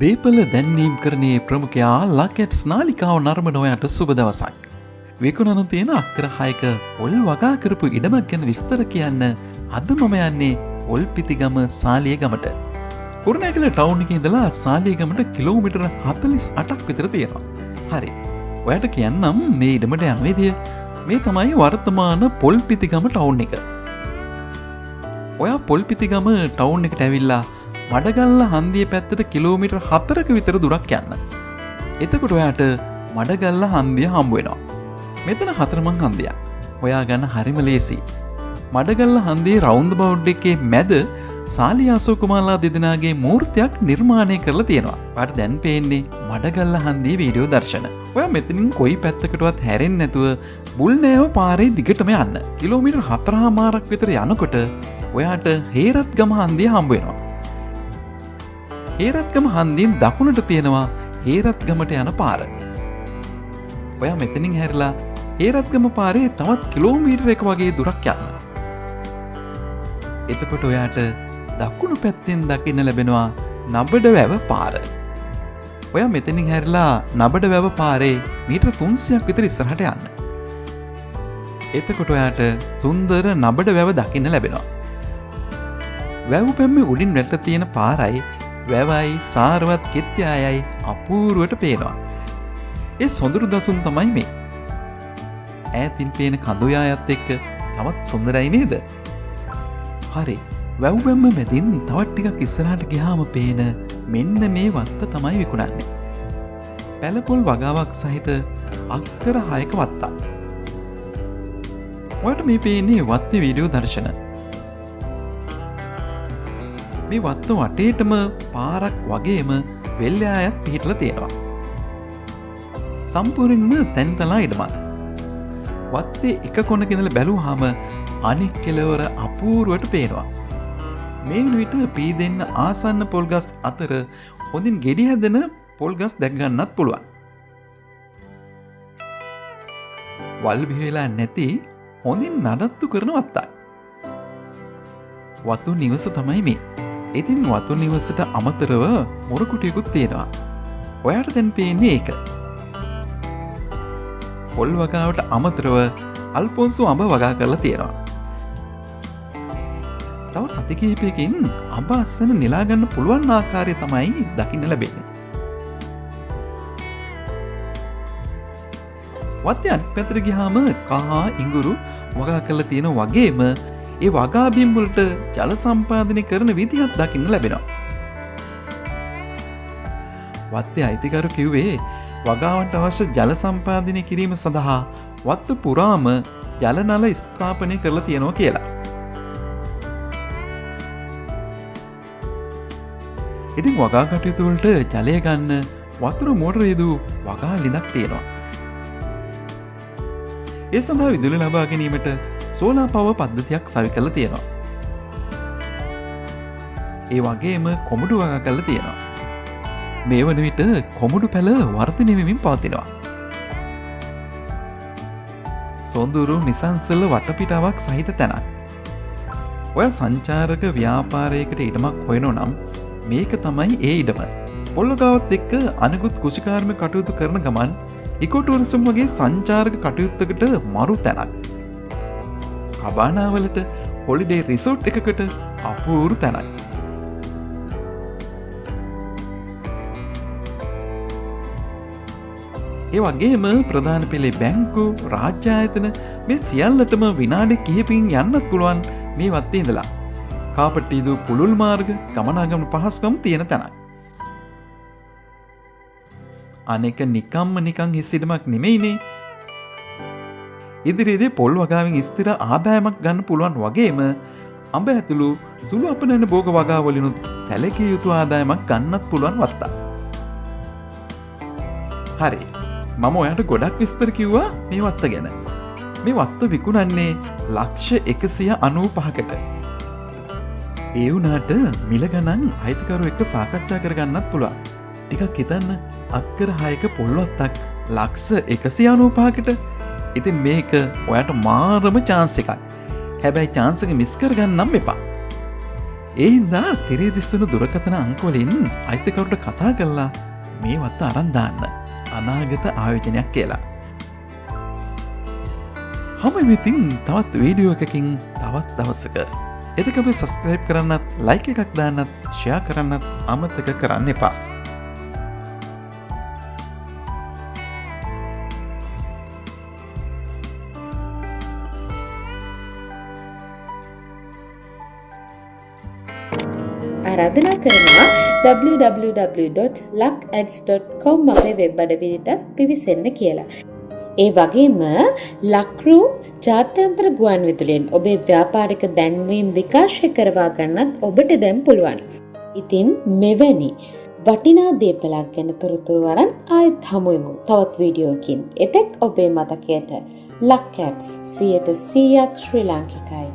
දේපල දැන්වීම් කරණයේ ප්‍රමුඛයා ලකෙට්ස් නාලිකාව නරඹන ඔයාට සුබ දවසක්. විකුණන තියෙන අක්කර 6ක පොල් වගා කරපු ඉඩමක් ගැන විස්තර කියන්න අද මම යන්නේ පොල්පිටිගම සාලියගමට. කුරුණෑගල ටවුන් එකේ ඉඳලා සාලියගමට කිලෝමීටර් 48ක් විතර තියෙනවා. හරි. ඔයාට කියන්නම් මේ ඉඩමට යන විදිය. මේ තමයි වර්තමාන පොල්පිටිගම ටවුන් එක. ඔයා පොල්පිටිගම ටවුන් එකට ඇවිල්ලා මඩගල්ල හන්දිය පැත්තට කිලෝමීටර් 4ක විතර දුරක් යන්න. එතකොට ඔයාට මඩගල්ල හන්දිය හම්බ වෙනවා. මෙතන හතරමං හන්දියක්. ඔයා ගන්න හරිම ලේසි. මඩගල්ල හන්දියේ රවුන්ඩ් බවුඩ් එකේ මැද සාලිය අශෝකුමාරලා දෙදෙනාගේ මූර්තියක් නිර්මාණය කරලා තියෙනවා. ඔයාට දැන් පේන්නේ මඩගල්ල හන්දියේ වීඩියෝ දර්ශන. ඔයා මෙතනින් කොයි පැත්තකටවත් හැරෙන්නේ නැතුව බුල්නෑව පාරේ දිගටම යන්න. කිලෝමීටර් 4.5ක් විතර යනකොට ඔයාට හේරත්ගම හන්දිය හම්බ වෙනවා. හේරත්ගම හන්දියෙන් දකුණට තියෙනවා හේරත්ගමට යන පාර. ඔයා මෙතනින් හැරිලා හේරත්ගම පාරේ තවත් කිලෝමීටර් එක වගේ දුරක් යන්න. එතකොට ඔයාට දකුණු පැත්තෙන් දකින්න ලැබෙනවා නබඩවැව පාර. ඔයා මෙතනින් හැරිලා නබඩවැව පාරේ මීටර 300ක් විතර ඉස්සරහට යන්න. එතකොට ඔයාට සුන්දර නබඩවැව දකින්න ලැබෙනවා. වැව් පැම්මේ උඩින් වැට තියෙන පාරයි වැවයි සාරවත් කෙත්යායයි අපූරුවට පේනවා. ඒ සොඳුරු දසුන් තමයි මේ. ඈතින් පේන කඳුයායත් එක්ක තවත් සුන්දරයි නේද? හරි. වැව් පැම්ම මැදින් තවත් ටිකක් ඉස්සරහට ගියාම පේන මෙන්න මේ වත්ත තමයි විකුණන්නේ. පැලපොල් වගාවක් සහිත අක්කර 6ක වත්තක්. ඔයාලට මේ පේන්නේ වත්තේ වීඩියෝ දර්ශන. මේ වත්ත වටේටම පාරක් වගේම වෙල්යායක් පිහිටලා තියෙනවා. සම්පූර්ණයෙන්ම තැන්තලා ඉඩමක්. වත්තේ එක කොනක ඉඳලා බැලුවාම අනික් කෙළවර අපූර්වට පේනවා. මේ විට පීදෙන්න ආසන්න පොල්ගස් අතර හොඳින් ගෙඩි හැදෙන පොල්ගස් දැක ගන්නත් පුළුවන්. වල් බිහිලා නැති හොඳින් නඩත්තු කරන වත්තක්. වතු නිවස තමයි මේ. ඉතින් වතු නිවසට අමතරව මොරකුටියකුත් තියෙනවා. ඔයාට දැන් පේන්නේ ඒක. පොල් වගාවට අමතරව අල්පොන්සු අඹ වගා කරලා තියෙනවා. තව සති කිහිපයකින් අඹ අස්සන නෙලා ගන්න පුළුවන් ආකාරය තමයි දකින්න ලැබෙන්නේ. වත්තේ අනිත් පැත්තට ගියාම කහ ඉඟුරු වගා කරලා තියෙන වගේම ඒ වගා බිම් වලට ජල සම්පාදනය කරන විදිහක් දකින්න ලැබෙනවා. වත්තේ අයිතිකරු කිව්වේ වගාවට අවශ්‍ය ජල සම්පාදනය කිරීම සඳහා වත්ත පුරාම ජල නල ස්ථාපනය කරලා තියෙනවා කියලා. ඉතින් වගා කටයුතු වලට ජලය ගන්න වතුර මෝටර යොදූ වගා ලිඳක් තියෙනවා. ඒ සඳහා විදුලි ලබා ගැනීමට සෝලාර් පවර් පද්ධතියක් සවි කරලා තියෙනවා. ඒ වගේම කොමුඩු වගා කරලා තියෙනවා. මේ වන විට කොමුඩු පැල වර්ධනය වෙමින් පවතිනවා. සොඳුරු නිසංසල වටපිටාවක් සහිත තැනක්. ඔය සංචාරක ව්‍යාපාරයකට ඉඩමක් හොයනෝ නම් මේක තමයි ඒ ඉඩම. පොල්ලගාවත් එක්ක අනෙකුත් කෘෂිකාර්මික කටයුතු කරන ගමන් ඉකෝ ටූරිසම් වගේ සංචාරක කටයුත්තකට මරු තැනක්. කබානාවලට හොලිඩේ රිසෝට් එකකට අපූරු තැනක්. ඒ වගේම ප්‍රධාන පෙළේ බැංකු රාජ්‍ය ආයතන මේ සියල්ලටම විනාඩි කිහිපකින් යන්නත් පුළුවන් මේ වත්තේ ඉඳලා. කාපට් ඉදු පුළුල් මාර්ග ගමනාගමන පහසුකම් තියෙන තැනක්. අනෙක නිකන් හිස් ඉඩමක් නෙමෙයිනේ. ඉදිරියේදී පොල් වගාවෙන් ස්ථිර ආදායමක් ගන්න පුළුවන් වගේම අඹ ඇතුළු සුළු අපනයන භෝග වගාවලිනුත් සැලකිය යුතු ආදායමක් ගන්නත් පුළුවන් වත්තක්. හරි. මම ඔයාට ගොඩක් විස්තර කිව්වා මේ වත්ත ගැන. මේ වත්ත විකුණන්නේ ලක්ෂ 195කට. ඒ වුණාට මිල ගණන් අයිතිකරු එක්ක සාකච්ඡා කරගන්නත් පුළුවන්. ටිකක් හිතන්න අක්කර 6ක පොල් වත්තක් ලක්ෂ 195කට. ඉතින් මේක ඔයාට මාරම chance එකක්. හැබැයි chance එක මිස් කරගන්නම් එපා. ඒ හින්දා තිරේ දිස්සුණු දුරකථන අංකවලින් අයිතිකරුට කතා කරලා මේ වත්ත අරන් දාන්න. අනාගත ආයෝජනයක් කියලා. හැම ඉතින් තවත් වීඩියෝ එකකින් තවත් දවසක. එතක ඔබ සබස්ක්‍රයිබ් කරන්නත්, ලයික් එකක් දාන්නත්, ෂෙයා කරන්නත් අමතක කරන්න එපා. ආරාධනා කරනවා www.luckads.com අපේ වෙබ් අඩවියටත් පිවිසෙන්න කියලා. ඒ වගේම ලක්රු ජාත්‍යන්තර ගුවන් විදුලියෙන් ඔබේ ව්‍යාපාරික දැන්වීම් විකාශය කරවා ගන්නත් ඔබට දැන් පුළුවන්. ඉතින් මෙවැනි වටිනා දේපලක් ගැන තොරතුරු අරන් ආයෙත් හමුවෙමු තවත් වීඩියෝකින්. එතෙක් ඔබේ මතකයට ලක්කැට්ස් 100% ශ්‍රී ලාංකිකයි.